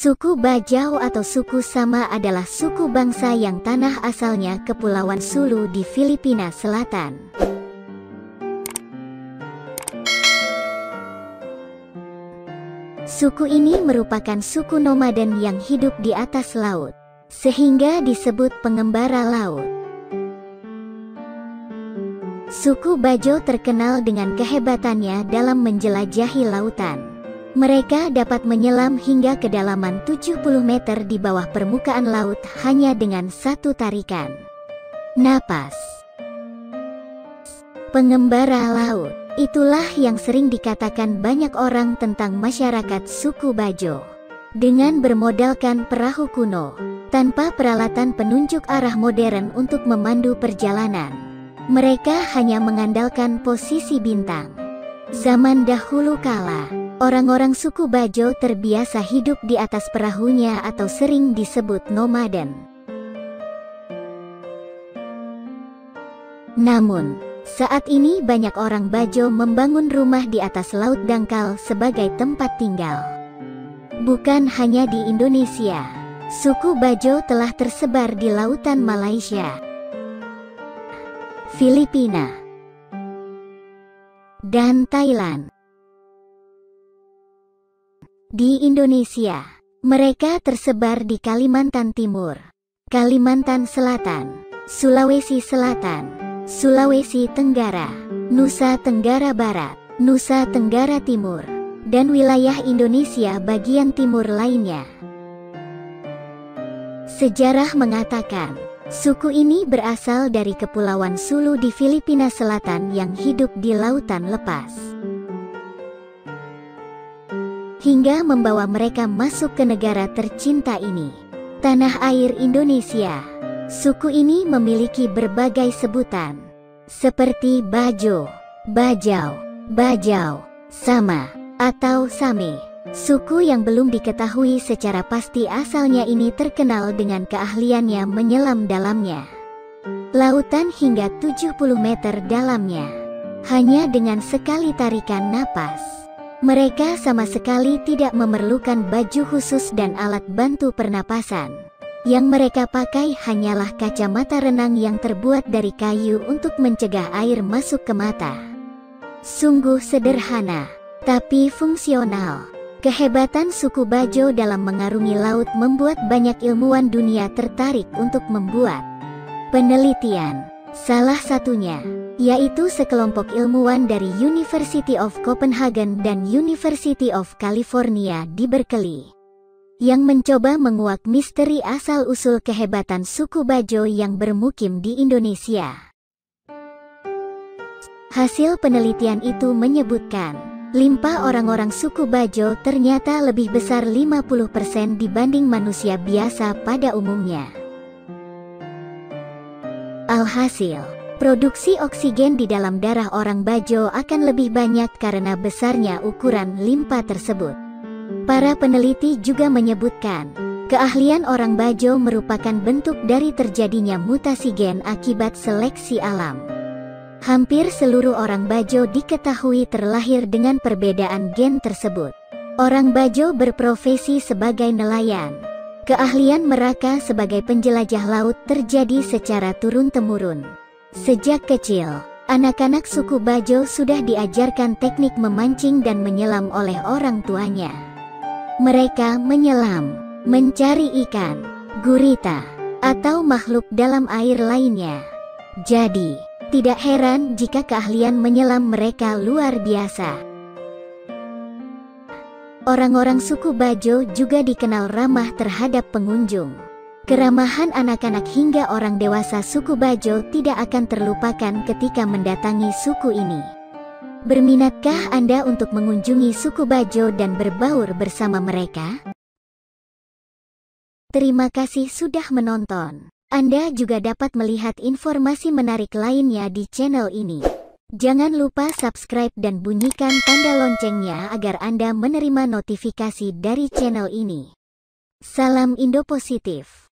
Suku Bajau atau suku Sama adalah suku bangsa yang tanah asalnya Kepulauan Sulu di Filipina Selatan. Suku ini merupakan suku nomaden yang hidup di atas laut, sehingga disebut pengembara laut. Suku Bajo terkenal dengan kehebatannya dalam menjelajahi lautan. Mereka dapat menyelam hingga kedalaman 70 meter di bawah permukaan laut hanya dengan satu tarikan napas. Pengembara laut, itulah yang sering dikatakan banyak orang tentang masyarakat suku Bajo. Dengan bermodalkan perahu kuno, tanpa peralatan penunjuk arah modern untuk memandu perjalanan, mereka hanya mengandalkan posisi bintang. Zaman dahulu kala, orang-orang suku Bajo terbiasa hidup di atas perahunya atau sering disebut nomaden. Namun, saat ini banyak orang Bajo membangun rumah di atas laut dangkal sebagai tempat tinggal. Bukan hanya di Indonesia, suku Bajo telah tersebar di lautan Malaysia, Filipina, dan Thailand. Di Indonesia, mereka tersebar di Kalimantan Timur, Kalimantan Selatan, Sulawesi Selatan, Sulawesi Tenggara, Nusa Tenggara Barat, Nusa Tenggara Timur, dan wilayah Indonesia bagian timur lainnya. Sejarah mengatakan, suku ini berasal dari Kepulauan Sulu di Filipina Selatan yang hidup di lautan lepas, hingga membawa mereka masuk ke negara tercinta ini, tanah air Indonesia. Suku ini memiliki berbagai sebutan, seperti Bajo, Bajau, Bajau, Sama, atau Same. Suku yang belum diketahui secara pasti asalnya ini terkenal dengan keahliannya menyelam dalamnya lautan hingga 70 meter dalamnya, hanya dengan sekali tarikan napas. Mereka sama sekali tidak memerlukan baju khusus dan alat bantu pernapasan. Yang mereka pakai hanyalah kacamata renang yang terbuat dari kayu untuk mencegah air masuk ke mata. Sungguh sederhana, tapi fungsional. Kehebatan suku Bajo dalam mengarungi laut membuat banyak ilmuwan dunia tertarik untuk membuat penelitian. Salah satunya, yaitu sekelompok ilmuwan dari University of Copenhagen dan University of California di Berkeley, yang mencoba menguak misteri asal-usul kehebatan suku Bajo yang bermukim di Indonesia. Hasil penelitian itu menyebutkan, limpa orang-orang suku Bajo ternyata lebih besar 50% dibanding manusia biasa pada umumnya. Alhasil, produksi oksigen di dalam darah orang Bajo akan lebih banyak karena besarnya ukuran limpa tersebut. Para peneliti juga menyebutkan, keahlian orang Bajo merupakan bentuk dari terjadinya mutasi gen akibat seleksi alam. Hampir seluruh orang Bajo diketahui terlahir dengan perbedaan gen tersebut. Orang Bajo berprofesi sebagai nelayan. Keahlian mereka sebagai penjelajah laut terjadi secara turun-temurun. Sejak kecil, anak-anak suku Bajo sudah diajarkan teknik memancing dan menyelam oleh orang tuanya. Mereka menyelam, mencari ikan, gurita, atau makhluk dalam air lainnya. Jadi, tidak heran jika keahlian menyelam mereka luar biasa. Orang-orang suku Bajo juga dikenal ramah terhadap pengunjung. Keramahan anak-anak hingga orang dewasa suku Bajo tidak akan terlupakan ketika mendatangi suku ini. Berminatkah Anda untuk mengunjungi suku Bajo dan berbaur bersama mereka? Terima kasih sudah menonton. Anda juga dapat melihat informasi menarik lainnya di channel ini. Jangan lupa subscribe dan bunyikan tanda loncengnya agar Anda menerima notifikasi dari channel ini. Salam Indo Positif.